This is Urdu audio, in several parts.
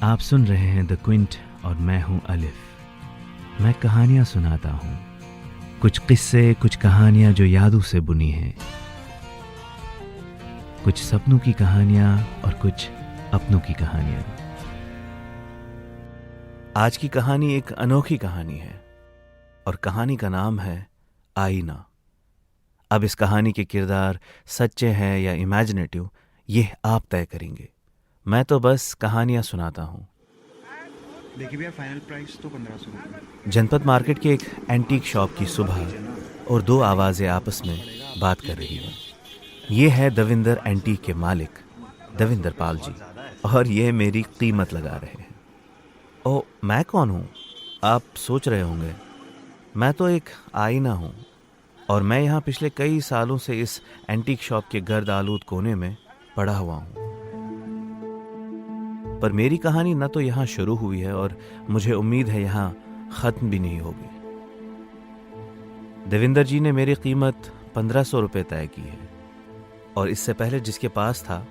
آپ سن رہے ہیں دا کوئنٹ اور میں ہوں الف۔ میں کہانیاں سناتا ہوں، کچھ قصے، کچھ کہانیاں جو یادوں سے بنی ہیں، کچھ سپنوں کی کہانیاں اور کچھ اپنوں کی کہانیاں۔ آج کی کہانی ایک انوکھی کہانی ہے اور کہانی کا نام ہے آئینہ۔ اب اس کہانی کے کردار سچے ہیں یا امیجنیٹو، یہ آپ طے کریں گے۔ میں تو بس کہانیاں سناتا ہوں۔ دیکھیے بھیا، فائنل پرائس تو 1500 روپے۔ جنپت مارکیٹ کے ایک اینٹیک شاپ کی صبح اور دو آوازیں آپس میں بات کر رہی ہیں۔ یہ ہے دوندر اینٹیک کے مالک دوندر پال جی، اور یہ میری قیمت لگا رہے ہیں۔ او، میں کون ہوں؟ آپ سوچ رہے ہوں گے۔ میں تو ایک آئینہ ہوں، اور میں یہاں پچھلے کئی سالوں سے اس اینٹیک شاپ کے گرد آلود کونے میں پڑا ہوا ہوں۔ پر میری کہانی نہ تو یہاں شروع ہوئی ہے اور مجھے امید ہے یہاں ختم بھی نہیں ہوگی۔ دوندر جی نے میری قیمت 1500 روپے طے کی ہے، اور اس سے پہلے جس کے پاس تھا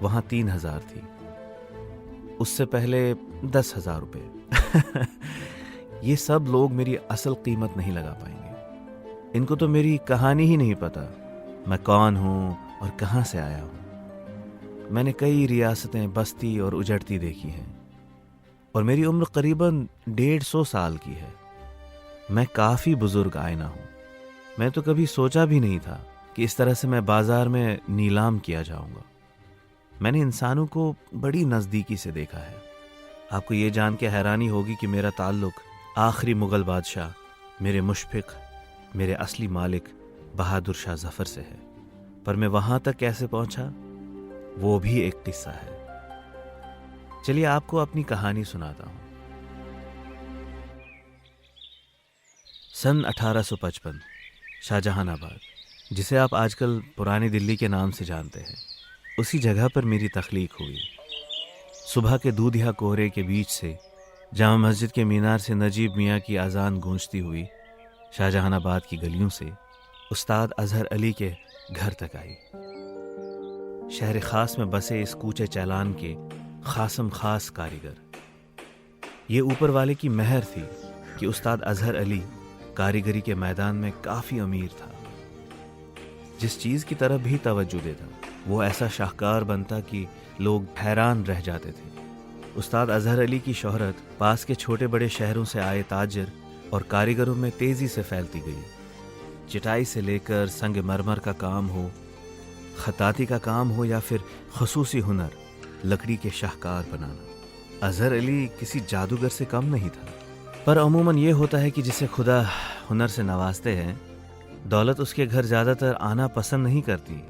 وہاں 3000 تھی، اس سے پہلے 10,000 روپے۔ یہ سب لوگ میری اصل قیمت نہیں لگا پائیں گے۔ ان کو تو میری کہانی ہی نہیں پتا، میں کون ہوں اور کہاں سے آیا ہوں۔ میں نے کئی ریاستیں بستی اور اجڑتی دیکھی ہیں، اور میری عمر قریباً 150 سال کی ہے۔ میں کافی بزرگ آئینہ ہوں۔ میں تو کبھی سوچا بھی نہیں تھا کہ اس طرح سے میں بازار میں نیلام کیا جاؤں گا۔ میں نے انسانوں کو بڑی نزدیکی سے دیکھا ہے۔ آپ کو یہ جان کے حیرانی ہوگی کہ میرا تعلق آخری مغل بادشاہ، میرے مشفق، میرے اصلی مالک بہادر شاہ ظفر سے ہے۔ پر میں وہاں تک کیسے پہنچا، وہ بھی ایک قصہ ہے۔ چلیے آپ کو اپنی کہانی سناتا ہوں۔ سن 1855 شاہجہان آباد، جسے آپ آج کل پرانی دلی کے نام سے جانتے ہیں، اسی جگہ پر میری تخلیق ہوئی۔ صبح کے دودھیا کوہرے کے بیچ سے جامع مسجد کے مینار سے نجیب میاں کی اذان گونجتی ہوئی شاہجہان آباد کی گلیوں سے استاد اظہر علی کے گھر تک آئی۔ شہر خاص میں بسے اس کوچے چالان کے خاصم خاص کاریگر۔ یہ اوپر والے کی مہر تھی کہ استاد اظہر علی کاریگری کے میدان میں کافی امیر تھا۔ جس چیز کی طرف بھی توجہ دیتا وہ ایسا شاہکار بنتا کہ لوگ حیران رہ جاتے تھے۔ استاد اظہر علی کی شہرت پاس کے چھوٹے بڑے شہروں سے آئے تاجر اور کاریگروں میں تیزی سے پھیلتی گئی۔ چٹائی سے لے کر سنگ مرمر کا کام ہو، خطاطی کا کام ہو، یا پھر خصوصی ہنر لکڑی کے شاہکار بنانا، اظہر علی کسی جادوگر سے کم نہیں تھا۔ پر عموماً یہ ہوتا ہے کہ جسے خدا ہنر سے نوازتے ہیں، دولت اس کے گھر زیادہ تر آنا پسند نہیں کرتی،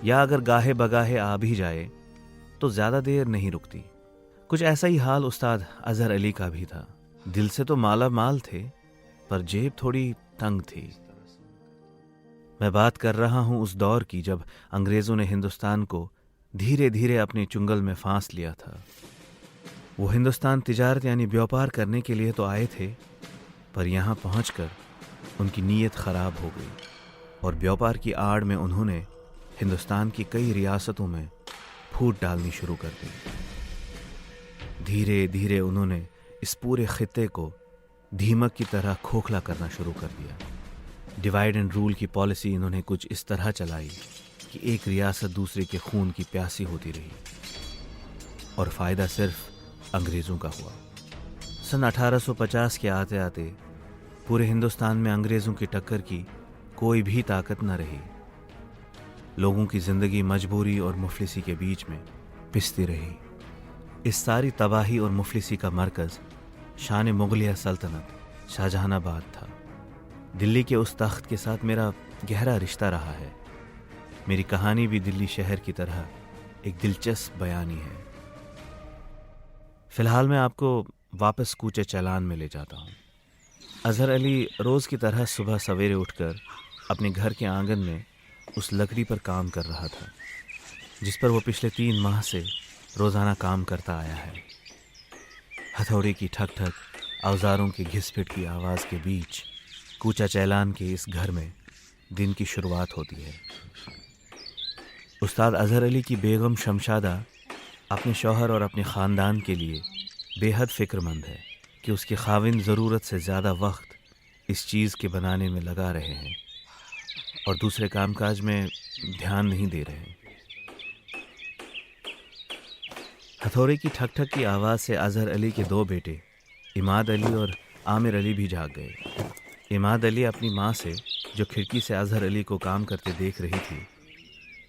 یا اگر گاہے بگاہے آ بھی جائے تو زیادہ دیر نہیں رکتی۔ کچھ ایسا ہی حال استاد اظہر علی کا بھی تھا۔ دل سے تو مالا مال تھے، پر جیب تھوڑی تنگ تھی۔ میں بات کر رہا ہوں اس دور کی جب انگریزوں نے ہندوستان کو دھیرے دھیرے اپنے چنگل میں پھانس لیا تھا۔ وہ ہندوستان تجارت یعنی بیوپار کرنے کے لیے تو آئے تھے، پر یہاں پہنچ کر ان کی نیت خراب ہو گئی، اور بیوپار کی آڑ میں انہوں نے ہندوستان کی کئی ریاستوں میں پھوٹ ڈالنی شروع کر دی۔ دھیرے دھیرے انہوں نے اس پورے خطے کو دھیمک کی طرح کھوکھلا کرنا شروع کر دیا۔ ڈیوائیڈ اینڈ رول کی پالیسی انہوں نے کچھ اس طرح چلائی کہ ایک ریاست دوسرے کے خون کی پیاسی ہوتی رہی، اور فائدہ صرف انگریزوں کا ہوا۔ سن 1850 کے آتے آتے پورے ہندوستان میں انگریزوں کی ٹکر کی کوئی بھی طاقت نہ رہی۔ لوگوں کی زندگی مجبوری اور مفلسی کے بیچ میں پستی رہی۔ اس ساری تباہی اور مفلسی کا مرکز شان مغلیہ سلطنت شاہجہان آباد تھا۔ دلی کے اس تخت کے ساتھ میرا گہرا رشتہ رہا ہے۔ میری کہانی بھی دلی شہر کی طرح ایک دلچسپ بیانی ہے۔ فی الحال میں آپ کو واپس کوچے چالان میں لے جاتا ہوں۔ اظہر علی روز کی طرح صبح سویرے اٹھ کر اپنے گھر کے آنگن میں اس لکڑی پر کام کر رہا تھا جس پر وہ پچھلے 3 ماہ سے روزانہ کام کرتا آیا ہے۔ ہتھوڑی کی ٹھک ٹھک، اوزاروں کی گھس پٹ کی آواز کے بیچ کوچہ چالان کے اس گھر میں دن کی شروعات ہوتی ہے۔ استاد اظہر علی کی بیگم شمشادہ اپنے شوہر اور اپنے خاندان کے لیے بے حد فکر مند ہے کہ اس کے خاوند ضرورت سے زیادہ وقت اس چیز کے بنانے میں لگا رہے ہیں اور دوسرے کام کاج میں دھیان نہیں دے رہے. ہتھوڑے کی ٹھک ٹھک کی آواز سے اظہر علی کے 2 بیٹے عماد علی اور عامر علی بھی جاگ گئے. عماد علی اپنی ماں سے جو کھڑکی سے اظہر علی کو کام کرتے دیکھ رہی تھی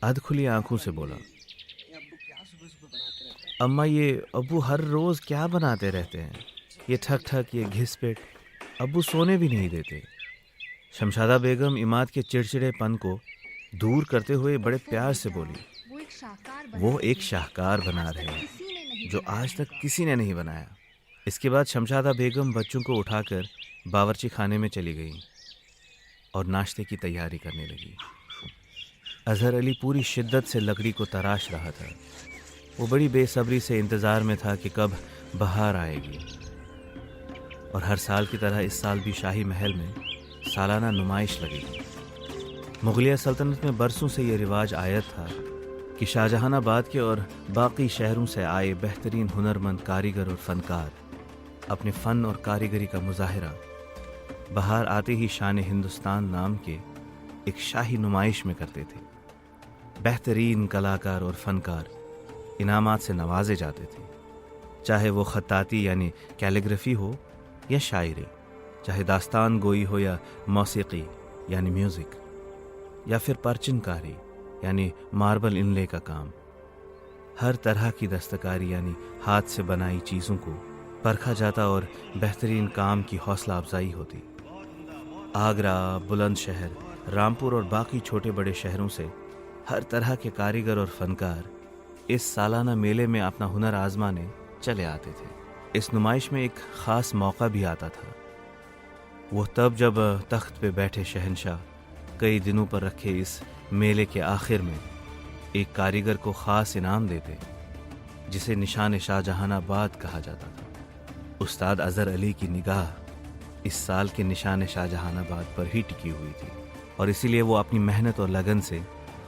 ادھ کھلی آنکھوں سے بولا، اماں یہ ابو ہر روز کیا بناتے رہتے ہیں؟ یہ ٹھک ٹھک، یہ گھس پیٹ، ابو سونے بھی نہیں دیتے. شمشادہ بیگم عماد کے چڑچڑے پن کو دور کرتے ہوئے بڑے پیار سے بولی، وہ ایک شاہکار بنا رہے ہیں جو آج تک کسی نے نہیں بنایا. اس کے بعد شمشادہ بیگم بچوں کو اٹھا کر باورچی خانے میں چلی گئی اور ناشتے کی تیاری کرنے لگی. اظہر علی پوری شدت سے لکڑی کو تراش رہا تھا. وہ بڑی بے صبری سے انتظار میں تھا کہ کب بہار آئے گی، اور ہر سال کی طرح اس سال بھی شاہی محل میں سالانہ نمائش لگے گی. مغلیہ سلطنت میں برسوں سے یہ رواج عائد تھا کہ شاہجہان آباد کے اور باقی شہروں سے آئے بہترین ہنرمند کاریگر اور فنکار اپنے فن اور کاریگری کا مظاہرہ بہار آتے ہی شان ہندوستان نام کے ایک شاہی نمائش میں کرتے تھے. بہترین کلاکار اور فنکار انعامات سے نوازے جاتے تھے، چاہے وہ خطاطی یعنی کیلیگرافی ہو یا شاعری، چاہے داستان گوئی ہو یا موسیقی یعنی میوزک، یا پھر پرچن کاری یعنی ماربل انلے کا کام. ہر طرح کی دستکاری یعنی ہاتھ سے بنائی چیزوں کو پرکھا جاتا اور بہترین کام کی حوصلہ افزائی ہوتی. آگرہ، بلند شہر، رامپور اور باقی چھوٹے بڑے شہروں سے ہر طرح کے کاریگر اور فنکار اس سالانہ میلے میں اپنا ہنر آزمانے چلے آتے تھے. اس نمائش میں ایک خاص موقع بھی آتا تھا. وہ تب جب تخت پہ بیٹھے شہنشاہ کئی دنوں پر رکھے اس میلے کے آخر میں ایک کاریگر کو خاص انعام دیتے جسے نشان شاہ جہان آباد کہا جاتا تھا. استاد اظہر علی کی نگاہ اس سال کے نشان شاہ جہان آباد پر ہی ٹکی ہوئی تھی، اور اسی لیے وہ اپنی محنت اور لگن سے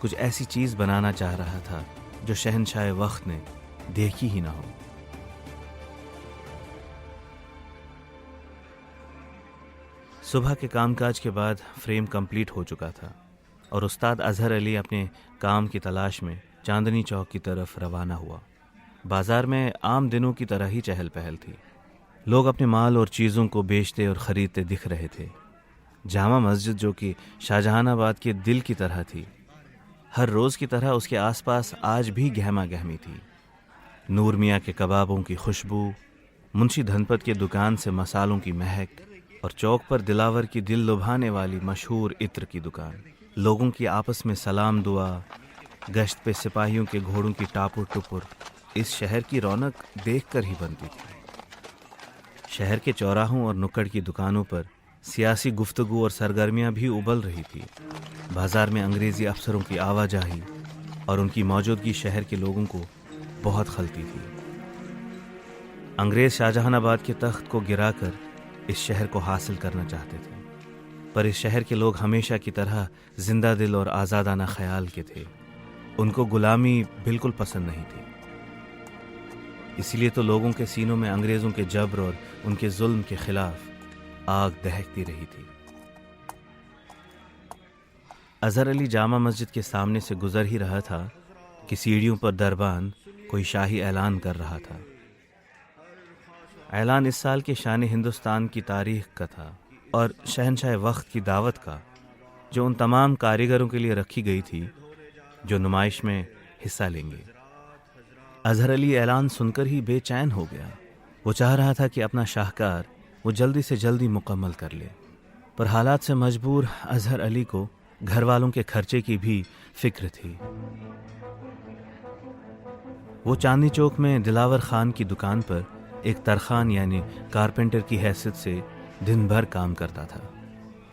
کچھ ایسی چیز بنانا چاہ رہا تھا جو شہنشاہ وقت نے دیکھی ہی نہ ہو. صبح کے کام کاج کے بعد فریم کمپلیٹ ہو چکا تھا اور استاد اظہر علی اپنے کام کی تلاش میں چاندنی چوک کی طرف روانہ ہوا. بازار میں عام دنوں کی طرح ہی چہل پہل تھی. لوگ اپنے مال اور چیزوں کو بیچتے اور خریدتے دکھ رہے تھے. جامع مسجد جو کہ شاہجہان آباد کے دل کی طرح تھی، ہر روز کی طرح اس کے آس پاس آج بھی گہما گہمی تھی. نور میاں کے کبابوں کی خوشبو، منشی دھنپت کے دکان سے مسالوں کی مہک، اور چوک پر دلاور کی دل لبھانے والی مشہور عطر کی دکان. لوگوں کی آپس میں سلام دعا، گشت پہ سپاہیوں کے گھوڑوں کی ٹاپر ٹپر اس شہر کی رونق دیکھ کر ہی بنتی تھی. شہر کے چوراہوں اور نکڑ کی دکانوں پر سیاسی گفتگو اور سرگرمیاں بھی ابل رہی تھی. بازار میں انگریزی افسروں کی آواجاہی اور ان کی موجودگی شہر کے لوگوں کو بہت خلتی تھی. انگریز شاہجہان آباد کے تخت کو گرا کر اس شہر کو حاصل کرنا چاہتے تھے، پر اس شہر کے لوگ ہمیشہ کی طرح زندہ دل اور آزادانہ خیال کے تھے. ان کو غلامی بالکل پسند نہیں تھی. اسی لیے تو لوگوں کے سینوں میں انگریزوں کے جبر اور ان کے ظلم کے خلاف آگ دہکتی رہی تھی. اظہر علی جامع مسجد کے سامنے سے گزر ہی رہا تھا کہ سیڑھیوں پر دربان کوئی شاہی اعلان کر رہا تھا. اعلان اس سال کے شان ہندوستان کی تاریخ کا تھا اور شہنشاہ وقت کی دعوت کا، جو ان تمام کاریگروں کے لیے رکھی گئی تھی جو نمائش میں حصہ لیں گے. اظہر علی اعلان سن کر ہی بے چین ہو گیا. وہ چاہ رہا تھا کہ اپنا شاہکار وہ جلدی سے جلدی مکمل کر لے، پر حالات سے مجبور اظہر علی کو گھر والوں کے خرچے کی بھی فکر تھی. وہ چاندنی چوک میں دلاور خان کی دکان پر ایک ترخان یعنی کارپینٹر کی حیثیت سے دن بھر کام کرتا تھا.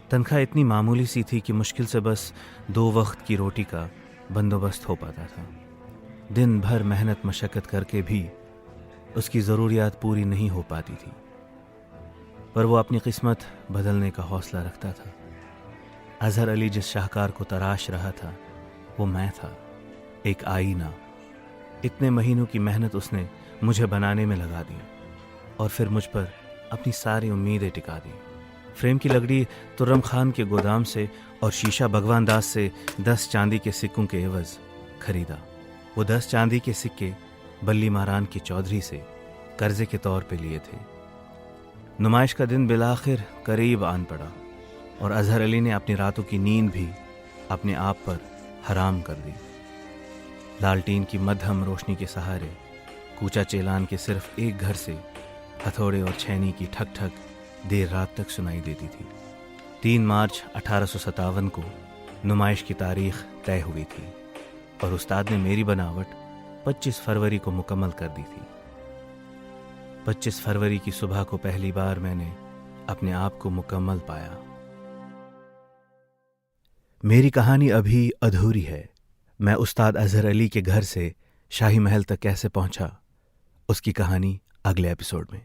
تنخواہ اتنی معمولی سی تھی کہ مشکل سے بس 2 وقت کی روٹی کا بندوبست ہو پاتا تھا. دن بھر محنت مشقت کر کے بھی اس کی ضروریات پوری نہیں ہو پاتی تھی، پر وہ اپنی قسمت بدلنے کا حوصلہ رکھتا تھا. اظہر علی جس شاہکار کو تراش رہا تھا وہ میں تھا. ایک آئینہ، اتنے مہینوں کی محنت اس نے مجھے بنانے میں لگا دی اور پھر مجھ پر اپنی ساری امیدیں ٹکا دی. فریم کی لکڑی ترم خان کے گودام سے اور شیشہ بھگوان داس سے 10 چاندی کے سکوں کے عوض خریدا. وہ 10 چاندی کے سکے بلی مہران کی چودھری سے قرضے کے طور پہ لیے تھے. نمائش کا دن بالآخر قریب آن پڑا اور اظہر علی نے اپنی راتوں کی نیند بھی اپنے آپ پر حرام کر دی. لالٹین کی مدھم روشنی کے سہارے کوچا چیلان کے صرف ایک گھر سے ہتھوڑے اور چھینی کی ٹھک ٹھک دیر رات تک سنائی دیتی تھی. 3 مارچ 1857 کو نمائش کی تاریخ طے ہوئی تھی اور استاد نے میری بناوٹ 25 فروری کو مکمل کر دی تھی. 25 فروری کی صبح کو پہلی بار میں نے اپنے آپ کو مکمل پایا. میری کہانی ابھی ادھوری ہے. میں استاد اظہر علی کے گھر سے شاہی محل تک کیسے پہنچا، اس کی کہانی اگلے ایپیسوڈ میں.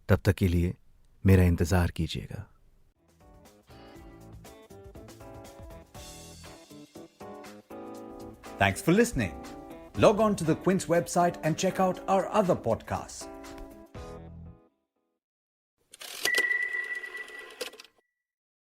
تب تک کے لیے میرا انتظار کیجیے گا. Thanks for listening. Log on to the Quince website and check out our other podcasts.